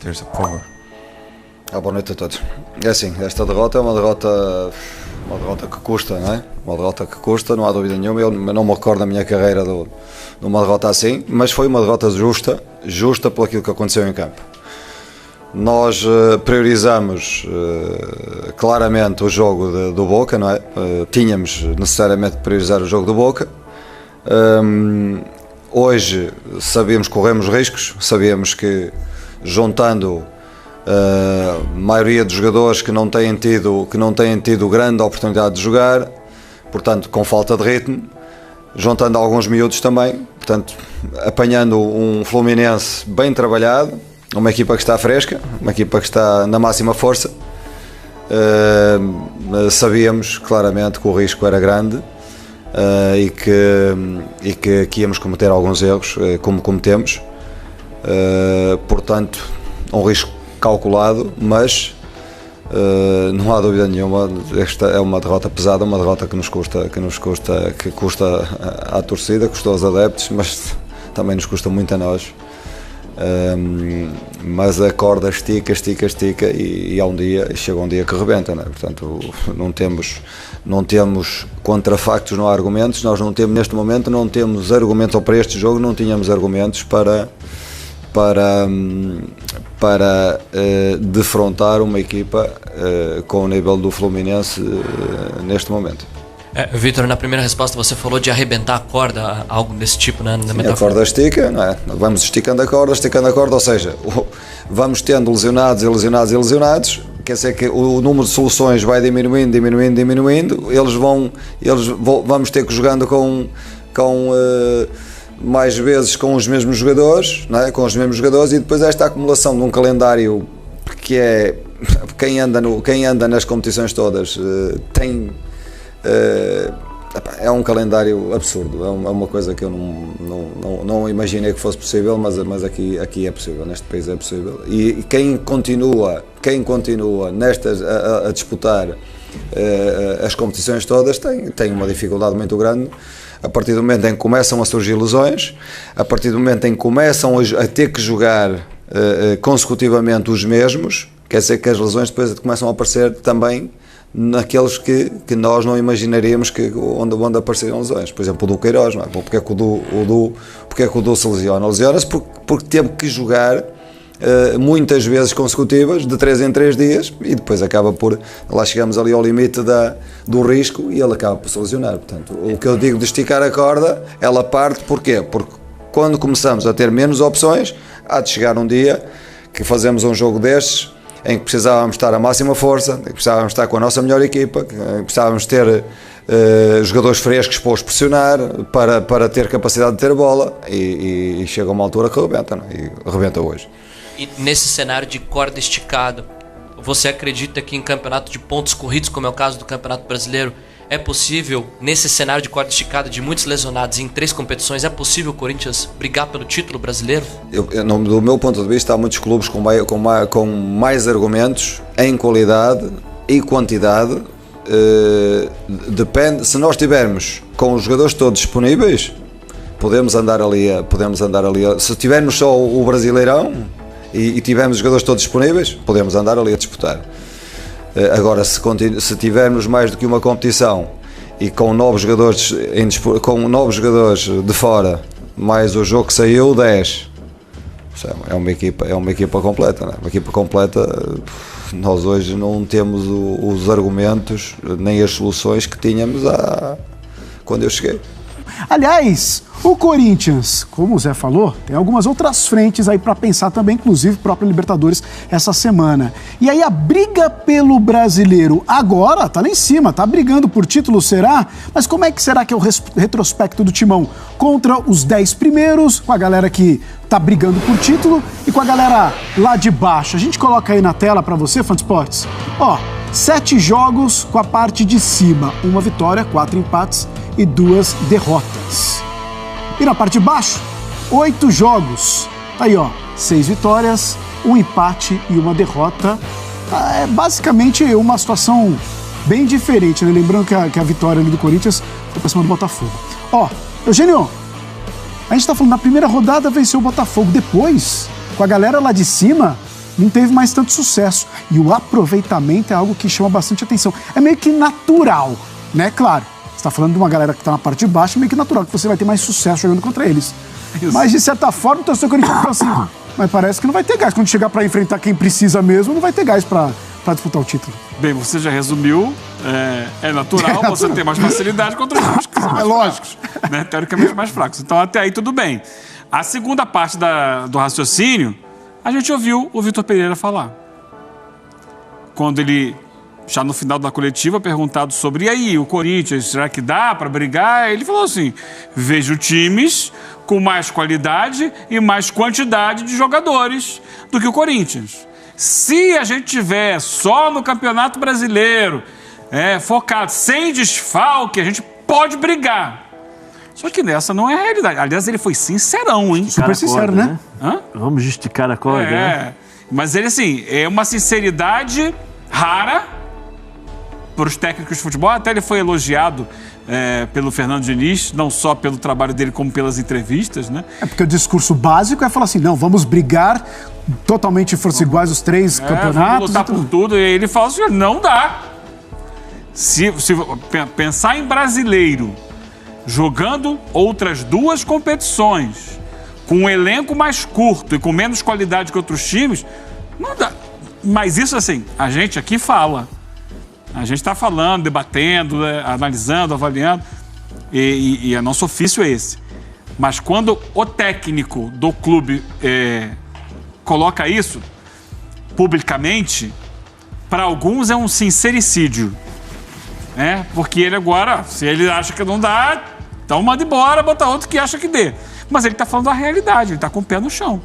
Terça, por favor. Boa noite a todos. É assim, esta derrota é uma derrota que custa, não é? Uma derrota que custa, não há dúvida nenhuma. Eu não me recordo na minha carreira de uma derrota assim, mas foi uma derrota justa por aquilo que aconteceu em campo. Nós priorizamos claramente o jogo do Boca, não é? Tínhamos necessariamente de priorizar o jogo do Boca. Hoje sabíamos que corremos riscos, sabíamos que juntando a maioria dos jogadores que não têm tido grande oportunidade de jogar, portanto com falta de ritmo, juntando alguns miúdos também, portanto apanhando um Fluminense bem trabalhado, uma equipa que está fresca, uma equipa que está na máxima força. Sabíamos claramente que o risco era grande e que íamos cometer alguns erros, como cometemos. Portanto, um risco calculado, mas não há dúvida nenhuma, esta é uma derrota pesada, uma derrota que custa à torcida, custou aos adeptos, mas também nos custa muito a nós. Mas a corda estica e há chega um dia que rebenta, não é? Portanto, não temos contrafactos, não há argumentos. Nós neste momento não temos argumentos, ou para este jogo não tínhamos argumentos para defrontar uma equipa com o nível do Fluminense neste momento. Vitor, na primeira resposta você falou de arrebentar a corda, algo desse tipo, né? A corda estica, não é? Vamos esticando a corda, ou seja, vamos tendo lesionados, quer dizer que o número de soluções vai diminuindo, vamos ter que jogando com mais vezes com os mesmos jogadores, não é? E depois esta acumulação de um calendário que é, quem anda nas competições todas é um calendário absurdo, é uma coisa que eu não imaginei que fosse possível, mas aqui é possível, neste país é possível, e quem continua nestas a disputar as competições todas tem uma dificuldade muito grande. A partir do momento em que começam a surgir lesões, a partir do momento em que começam a ter que jogar consecutivamente os mesmos, quer dizer que as lesões depois começam a aparecer também naqueles que nós não imaginaríamos onde apareceriam lesões. Por exemplo, o do Queiroz, não é? Porque é que o Du se lesiona? Lesiona-se porque teve que jogar muitas vezes consecutivas, de 3 em 3 dias, e depois lá chegamos ali ao limite do risco e ele acaba por se lesionar. Portanto, o que eu digo de esticar a corda, ela parte, porquê? Porque quando começamos a ter menos opções, há de chegar um dia que fazemos um jogo destes, em que precisávamos estar à máxima força, em que precisávamos estar com a nossa melhor equipa, que precisávamos ter jogadores frescos para os pressionar, para ter capacidade de ter bola, e chega uma altura que rebenta, não é? E rebenta hoje. E nesse cenário de corda esticada, você acredita que em campeonato de pontos corridos, como é o caso do Campeonato Brasileiro, é possível, nesse cenário de corda esticada de muitos lesionados em 3 competições, é possível o Corinthians brigar pelo título brasileiro? Do meu ponto de vista, há muitos clubes com mais argumentos em qualidade e quantidade. Depende, se nós tivermos com os jogadores todos disponíveis, podemos andar ali. Se tivermos só o Brasileirão e tivermos os jogadores todos disponíveis, podemos andar ali a disputar. Agora, se tivermos mais do que uma competição e com novos jogadores de fora, mais o jogo que saiu, 10, é uma equipa completa, não é? Uma equipa completa. Nós hoje não temos os argumentos nem as soluções que tínhamos quando eu cheguei. Aliás, o Corinthians, como o Zé falou, tem algumas outras frentes aí para pensar também, inclusive própria Libertadores essa semana. E aí a briga pelo brasileiro agora tá lá em cima, tá brigando por título, será? Mas como é que será que é o retrospecto do Timão contra os 10 primeiros, com a galera que tá brigando por título e com a galera lá de baixo? A gente coloca aí na tela para você, Fã de Esportes. 7 jogos com a parte de cima, 1 vitória, 4 empates e 2 derrotas. E na parte de baixo, 8 jogos. Tá aí, 6 vitórias, 1 empate e 1 derrota. É basicamente uma situação bem diferente, né? Lembrando que a vitória ali do Corinthians foi pra cima do Botafogo. Eugênio, a gente tá falando, na primeira rodada venceu o Botafogo. Depois, com a galera lá de cima, não teve mais tanto sucesso. E o aproveitamento é algo que chama bastante atenção. É meio que natural, né? Claro, você está falando de uma galera que está na parte de baixo, é meio que natural que você vai ter mais sucesso jogando contra eles. Isso. Mas, de certa forma, o torcedor corintiano fala assim, mas parece que não vai ter gás. Quando chegar para enfrentar quem precisa mesmo, não vai ter gás para disputar o título. Bem, você já resumiu, é natural você ter mais facilidade contra os times que são mais fracos, né? Teoricamente mais fracos. Então, até aí, tudo bem. A segunda parte do raciocínio, a gente ouviu o Vitor Pereira falar. Quando ele, já no final da coletiva, perguntado sobre, e aí, o Corinthians, será que dá para brigar? Ele falou assim, vejo times com mais qualidade e mais quantidade de jogadores do que o Corinthians. Se a gente tiver só no Campeonato Brasileiro, focado, sem desfalque, a gente pode brigar. Só que nessa não é a realidade. Aliás, ele foi sincerão, hein? Super sincero, né? Hã? Vamos esticar a corda, né? Mas ele, assim, é uma sinceridade rara para os técnicos de futebol. Até ele foi elogiado pelo Fernando Diniz, não só pelo trabalho dele, como pelas entrevistas, né? É porque o discurso básico é falar assim, não, vamos brigar totalmente forças iguais os três campeonatos. Vamos lutar por tudo. E ele fala assim, não dá. Se pensar em brasileiro jogando outras duas competições, com um elenco mais curto e com menos qualidade que outros times, não dá. Mas isso, assim, a gente aqui fala. A gente está falando, debatendo, analisando, avaliando, e o nosso ofício é esse. Mas quando o técnico do clube coloca isso publicamente, para alguns é um sincericídio. Porque ele agora, se ele acha que não dá, então manda embora, bota outro que acha que dê. Mas ele está falando da realidade, ele está com o pé no chão.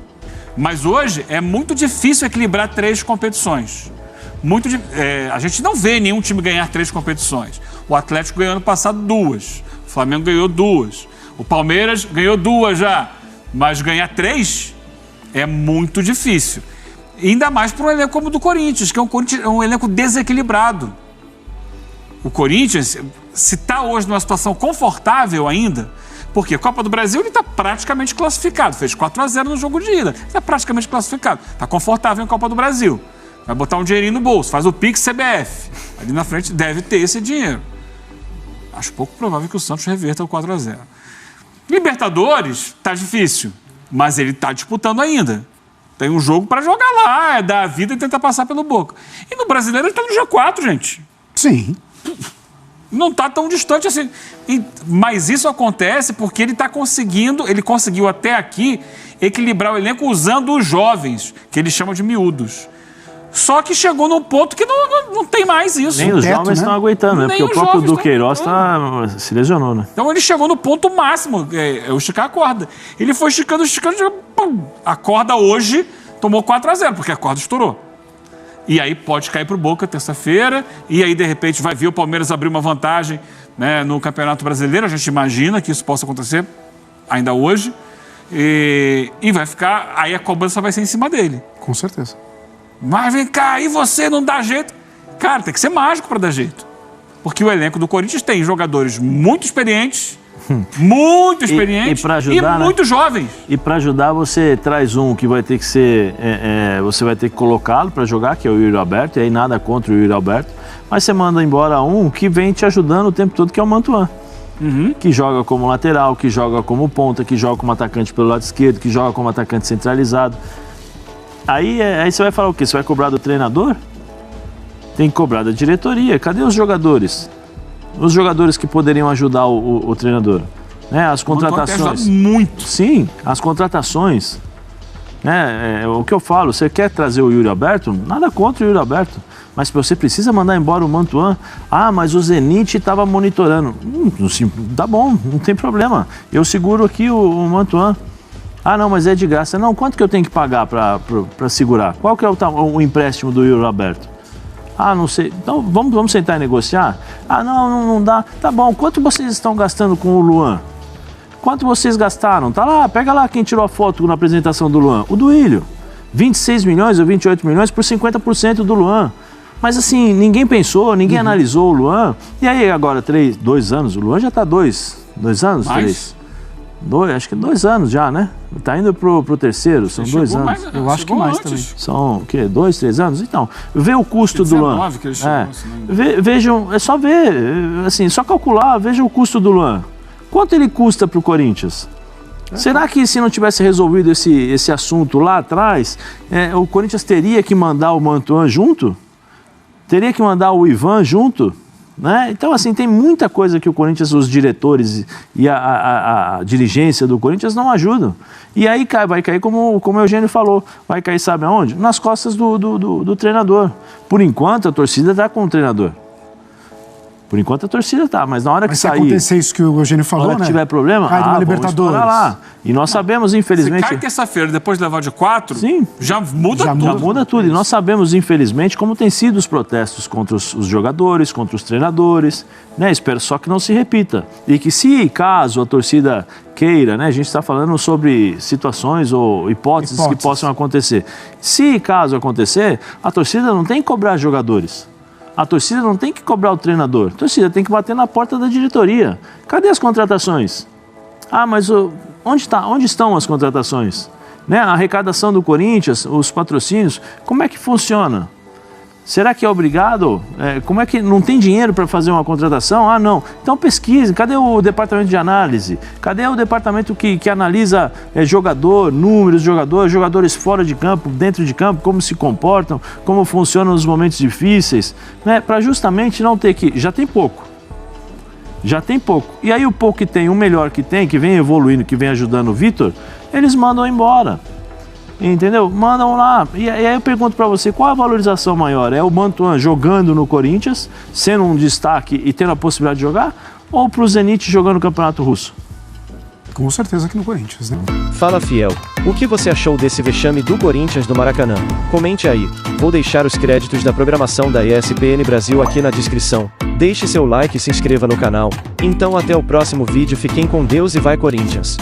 Mas hoje é muito difícil equilibrar 3 competições. A gente não vê nenhum time ganhar 3 competições. O Atlético ganhou ano passado 2, o Flamengo ganhou 2, o Palmeiras ganhou 2 já. Mas ganhar 3 é muito difícil. E ainda mais para um elenco como o do Corinthians, que é um elenco desequilibrado. O Corinthians, se está hoje numa situação confortável ainda, porque a Copa do Brasil ele está praticamente classificado, fez 4-0 no jogo de ida, está praticamente classificado, está confortável em Copa do Brasil, vai botar um dinheirinho no bolso, faz o Pix CBF, ali na frente deve ter esse dinheiro. Acho pouco provável que o Santos reverta o 4-0. Libertadores, está difícil, mas ele está disputando ainda. Tem um jogo para jogar lá, dar a vida e tentar passar pelo Boca. E no Brasileiro ele está no G4, gente. Sim. Não está tão distante assim. Mas isso acontece porque ele conseguiu até aqui equilibrar o elenco usando os jovens, que ele chama de miúdos. Só que chegou num ponto que não tem mais isso. Nem os jovens estão aguentando, né? Porque o próprio Duqueiroz se lesionou, né? Então ele chegou no ponto máximo, eu esticar a corda. Ele foi esticando, pum, a corda hoje tomou 4-0, porque a corda estourou. E aí pode cair para o Boca terça-feira, e aí de repente vai vir o Palmeiras abrir uma vantagem, né, no Campeonato Brasileiro. A gente imagina que isso possa acontecer ainda hoje, e vai ficar, aí a cobrança vai ser em cima dele. Com certeza. Mas vem cá, e você não dá jeito? Cara, tem que ser mágico para dar jeito. Porque o elenco do Corinthians tem jogadores muito experientes, e para ajudar, muito jovens. E para ajudar, você traz um que vai ter que ser, você vai ter que colocá-lo para jogar, que é o Yuri Alberto, e aí nada contra o Yuri Alberto, mas você manda embora um que vem te ajudando o tempo todo, que é o Mantuan. Que joga como lateral, que joga como ponta, que joga como atacante pelo lado esquerdo, que joga como atacante centralizado. Aí você vai falar o quê? Você vai cobrar do treinador? Tem que cobrar da diretoria. Cadê os jogadores? Os jogadores que poderiam ajudar o treinador, né? As contratações. Muito. Sim, as contratações. Né? O que eu falo, você quer trazer o Yuri Alberto? Nada contra o Yuri Alberto. Mas você precisa mandar embora o Mantuan. Ah, mas o Zenit estava monitorando. Sim, tá bom, não tem problema. Eu seguro aqui o Mantuan. Ah, não, mas é de graça. Não, quanto que eu tenho que pagar para segurar? Qual que é o empréstimo do Yuri Alberto? Ah, não sei. Então, vamos sentar e negociar? Ah, não dá. Tá bom, quanto vocês estão gastando com o Luan? Quanto vocês gastaram? Tá lá, pega lá quem tirou a foto na apresentação do Luan. O Duílio. 26 milhões ou 28 milhões por 50% do Luan. Mas assim, ninguém pensou, ninguém analisou o Luan. E aí agora, 2 anos, o Luan já tá 2 anos? Mais? 3. Acho que 2 anos já, né? Tá indo pro terceiro, são 2 anos. Eu acho que mais também. São o quê? 2, 3 anos? Então, vê o custo do Luan. Que ele chegou, Vejam, é só ver, assim, só calcular, veja o custo do Luan. Quanto ele custa pro Corinthians? Será que se não tivesse resolvido esse assunto lá atrás, o Corinthians teria que mandar o Mantuan junto? Teria que mandar o Ivan junto? Né? Então, assim, tem muita coisa que o Corinthians, os diretores e a dirigência do Corinthians não ajudam. E aí vai cair, como o Eugênio falou, vai cair, sabe aonde? Nas costas do treinador. Por enquanto, a torcida está com o treinador. Por enquanto a torcida tá, mas na hora que sair... se acontecer isso que o Eugênio falou, na hora que tiver problema, cai Libertadores. Lá. E nós sabemos, infelizmente... Se cai terça-feira, depois de levar de 4, sim, já muda tudo. Já muda tudo. E nós sabemos, infelizmente, como tem sido os protestos contra os jogadores, contra os treinadores, né? Espero só que não se repita. E que se, caso a torcida queira, né? A gente está falando sobre situações ou hipóteses que possam acontecer. Se, caso acontecer, a torcida não tem que cobrar jogadores. A torcida não tem que cobrar o treinador. A torcida tem que bater na porta da diretoria. Cadê as contratações? Ah, mas onde estão as contratações? Né? A arrecadação do Corinthians, os patrocínios, como é que funciona? Será que é obrigado? Como é que não tem dinheiro para fazer uma contratação? Ah, não. Então pesquise. Cadê o departamento de análise? Cadê o departamento que analisa jogador, números de jogadores fora de campo, dentro de campo, como se comportam, como funcionam nos momentos difíceis, né? Para justamente não ter que... Já tem pouco. E aí o pouco que tem, o melhor que tem, que vem evoluindo, que vem ajudando o Vitor, eles mandam embora. Entendeu? Mandam lá. E aí eu pergunto pra você, qual a valorização maior? É o Mantuan jogando no Corinthians, sendo um destaque e tendo a possibilidade de jogar? Ou pro Zenit jogando no Campeonato Russo? Com certeza aqui no Corinthians, né? Fala, fiel. O que você achou desse vexame do Corinthians no Maracanã? Comente aí. Vou deixar os créditos da programação da ESPN Brasil aqui na descrição. Deixe seu like e se inscreva no canal. Então até o próximo vídeo, fiquem com Deus e vai Corinthians!